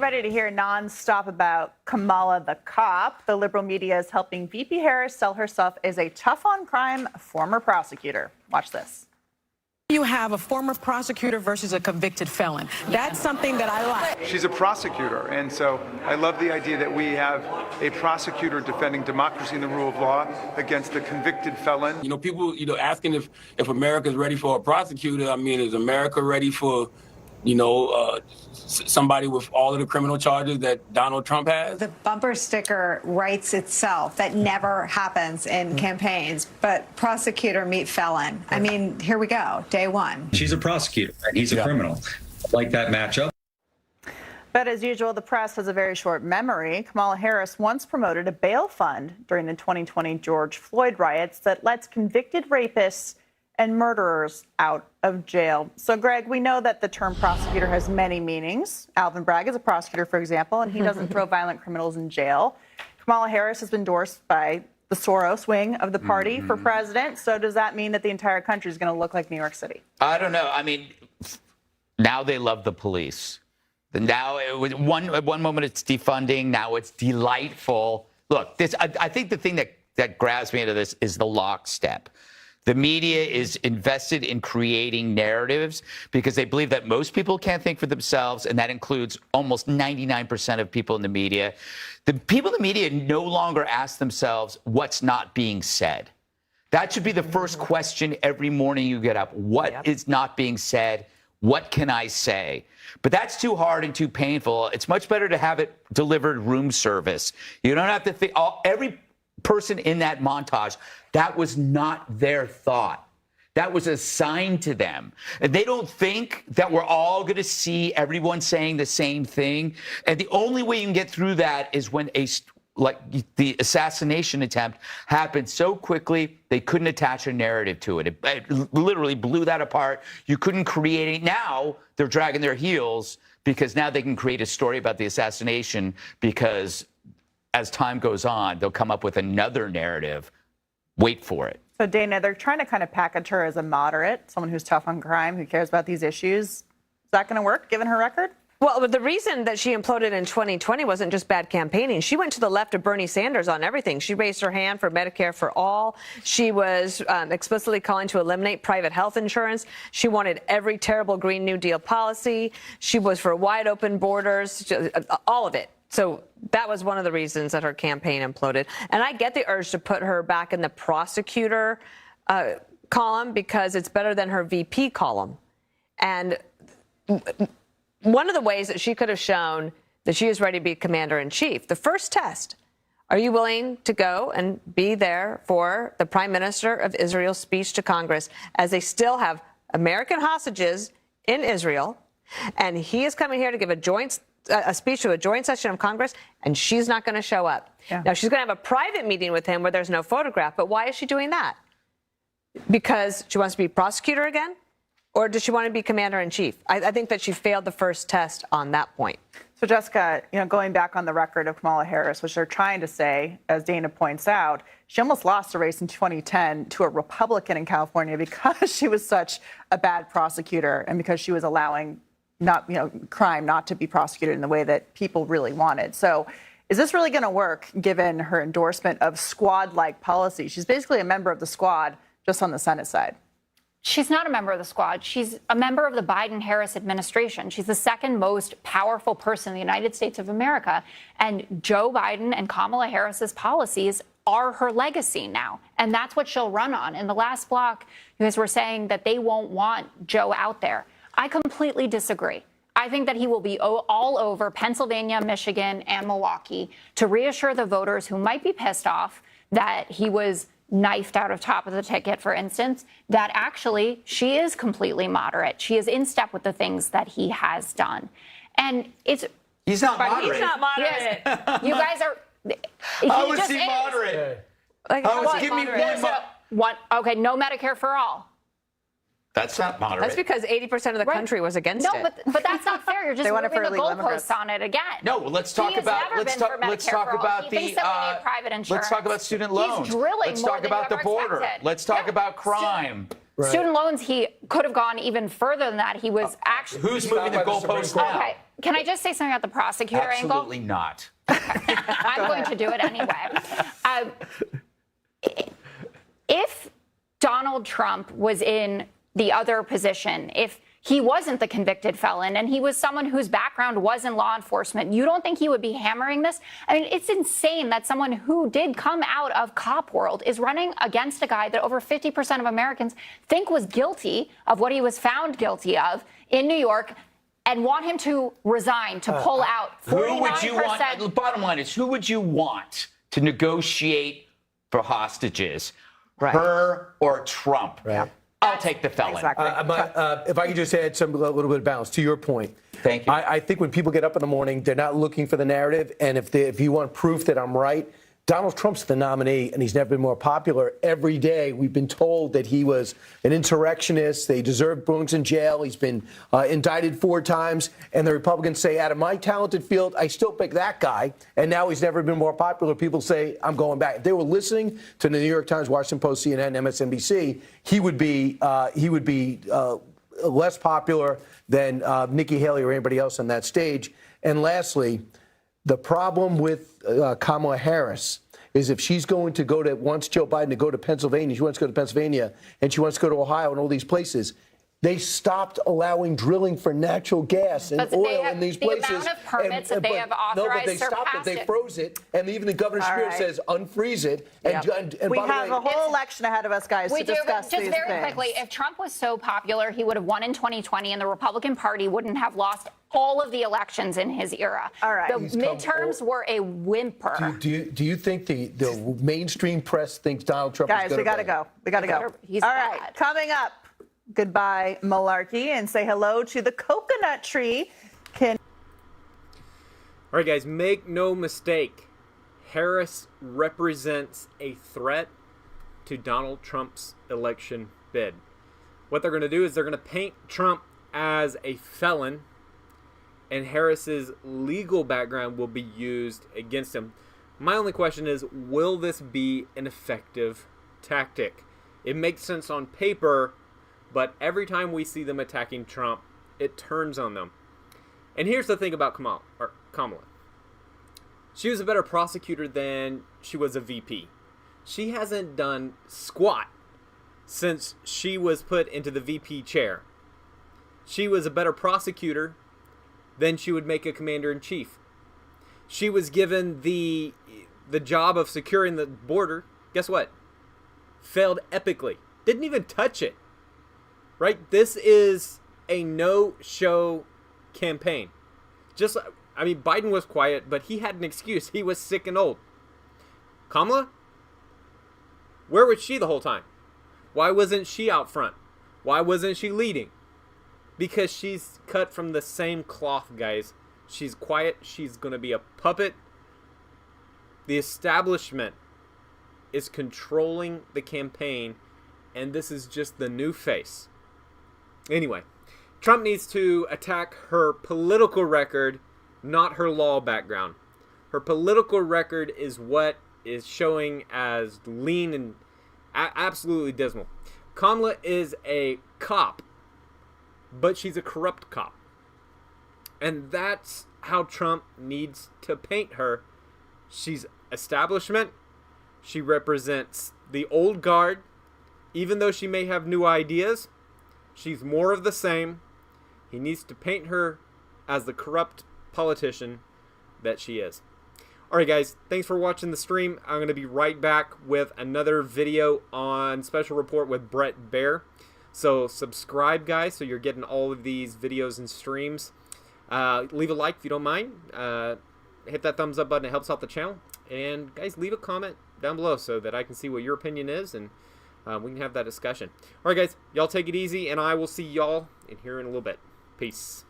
ready to hear nonstop about Kamala the cop. The liberal media is helping VP Harris sell herself as a tough-on-crime former prosecutor. Watch this. You have a former prosecutor versus a convicted felon. That's something that I like. She's a prosecutor, and so I love the idea that we have a prosecutor defending democracy and the rule of law against a convicted felon. You know, people, asking if America's ready for a prosecutor. I mean, is America ready for, somebody with all of the criminal charges that Donald Trump has? The bumper sticker writes itself. That never happens in campaigns. But prosecutor meet felon. I mean, here we go. Day one. She's a prosecutor and he's a criminal. I like that matchup. But as usual, the press has a very short memory. Kamala Harris once promoted a bail fund during the 2020 George Floyd riots that lets convicted rapists and murderers out of jail. So, Greg, we know that the term prosecutor has many meanings. Alvin Bragg is a prosecutor, for example, and he doesn't throw violent criminals in jail. Kamala Harris has been endorsed by the Soros wing of the party for president. So does that mean that the entire country is going to look like New York City? I don't know. I mean, now they love the police. Now, at one moment it's defunding. Now it's delightful. Look, I think the thing that grabs me into this is the lockstep. The media is invested in creating narratives because they believe that most people can't think for themselves, and that includes almost 99% of people in the media. The people in the media no longer ask themselves what's not being said. That should be the first question every morning you get up. What is not being said? What can I say? But that's too hard and too painful. It's much better to have it delivered room service. You don't have to think. Every person in that montage, that was not their thought. That was assigned to them. And they don't think that we're all going to see everyone saying the same thing. And the only way you can get through that is when the assassination attempt happened so quickly, they couldn't attach a narrative to it. It literally blew that apart. You couldn't create it. Now they're dragging their heels because now they can create a story about the assassination because as time goes on, they'll come up with another narrative. Wait for it. So, Dana, they're trying to kind of package her as a moderate, someone who's tough on crime, who cares about these issues. Is that going to work, given her record? Well, the reason that she imploded in 2020 wasn't just bad campaigning. She went to the left of Bernie Sanders on everything. She raised her hand for Medicare for all. She was explicitly calling to eliminate private health insurance. She wanted every terrible Green New Deal policy. She was for wide open borders, all of it. So that was one of the reasons that her campaign imploded. And I get the urge to put her back in the prosecutor column because it's better than her VP column. And one of the ways that she could have shown that she is ready to be commander-in-chief, the first test, are you willing to go and be there for the Prime Minister of Israel's speech to Congress as they still have American hostages in Israel, and he is coming here to give a speech to a joint session of Congress, and she's not going to show up. Yeah. Now, she's going to have a private meeting with him where there's no photograph, but why is she doing that? Because she wants to be prosecutor again? Or does she want to be commander-in-chief? I think that she failed the first test on that point. So, Jessica, going back on the record of Kamala Harris, which they're trying to say, as Dana points out, she almost lost a race in 2010 to a Republican in California because she was such a bad prosecutor and because she was allowing crime not to be prosecuted in the way that people really wanted. So is this really going to work given her endorsement of squad-like policy? She's basically a member of the squad just on the Senate side. She's not a member of the squad. She's a member of the Biden-Harris administration. She's the second most powerful person in the United States of America. And Joe Biden and Kamala Harris's policies are her legacy now. And that's what she'll run on. In the last block, you guys were saying that they won't want Joe out there. I completely disagree. I think that he will be all over Pennsylvania, Michigan, and Milwaukee to reassure the voters who might be pissed off that he was knifed out of top of the ticket, for instance, that actually she is completely moderate. She is in step with the things that he has done. And he's not moderate. He's not moderate. Yes. You guys are. How is he moderate? Give me one. Okay, no Medicare for all. That's not moderate. That's because 80% of the country was against it. No, but that's not fair. You're just moving the goalposts on it again. No, let's talk about let's talk about student loans. He's drilling Let's more talk than about you the ever border. expected. Let's talk about crime. Right. Student loans, he could have gone even further than that. He was actually. Who's moving the goalposts now? Okay. Can I just say something about the prosecutor angle? Absolutely not. I'm going to do it anyway. If Donald Trump was in the other position, if he wasn't the convicted felon and he was someone whose background was in law enforcement, you don't think he would be hammering this? I mean, it's insane that someone who did come out of cop world is running against a guy that over 50% of Americans think was guilty of what he was found guilty of in New York, and want him to resign, to pull out. 49%. Who would you want? The bottom line is, who would you want to negotiate for hostages? Right. Her or Trump? Right. I'll take the felon. Exactly. If I could just add a little bit of balance to your point. Thank you. I think when people get up in the morning, they're not looking for the narrative. And if you want proof that I'm right, Donald Trump's the nominee, and he's never been more popular. Every day we've been told that he was an insurrectionist. They deserve Burlington jail. He's been indicted 4 times. And the Republicans say, out of my talented field, I still pick that guy. And now he's never been more popular. People say, I'm going back. If they were listening to the New York Times, Washington Post, CNN, MSNBC, he would be less popular than Nikki Haley or anybody else on that stage. And lastly, the problem with Kamala Harris is if she's going to wants Joe Biden to go to Pennsylvania, she wants to go to Pennsylvania, and she wants to go to Ohio and all these places. They stopped allowing drilling for natural gas and oil in these places. The amount of permits that they have authorized they stopped it. They froze it, and even the Governor Spears says unfreeze it. And we have a whole election ahead of us, guys, to discuss just these very things. quickly, if Trump was so popular, he would have won in 2020, and the Republican Party wouldn't have lost all of the elections in his era. All right. The midterms were a whimper. Do you think the mainstream press thinks Donald Trump is Guys, going we got to go. We got to go. He's All right, bad. coming up, goodbye, malarkey, and say hello to the coconut tree. All right, guys, make no mistake. Harris represents a threat to Donald Trump's election bid. What they're going to do is they're going to paint Trump as a felon, and Harris's legal background will be used against him. My only question is, will this be an effective tactic? It makes sense on paper, but every time we see them attacking Trump, it turns on them. And here's the thing about Kamala. She was a better prosecutor than she was a VP. She hasn't done squat since she was put into the VP chair. She was a better prosecutor than she would make a commander-in-chief. She was given the job of securing the border. Guess what? Failed epically. Didn't even touch it. Right? This is a no-show campaign. Biden was quiet, but he had an excuse. He was sick and old. Kamala? Where was she the whole time? Why wasn't she out front? Why wasn't she leading? Because she's cut from the same cloth, guys. She's quiet. She's going to be a puppet. The establishment is controlling the campaign, and this is just the new face. Anyway, Trump needs to attack her political record, not her law background. Her political record is what is showing as lean and absolutely dismal. Kamala is a cop, but she's a corrupt cop. And that's how Trump needs to paint her. She's establishment. She represents the old guard. Even though she may have new ideas, she's more of the same. He needs to paint her as the corrupt politician that she is. All right, guys, thanks for watching the stream. I'm going to be right back with another video on Special Report with Brett Baer. So subscribe, guys, so you're getting all of these videos and streams. Leave a like if you don't mind. Hit that thumbs up button. It helps out the channel. And, guys, leave a comment down below so that I can see what your opinion is, and we can have that discussion. All right, guys, y'all take it easy, and I will see y'all in here in a little bit. Peace.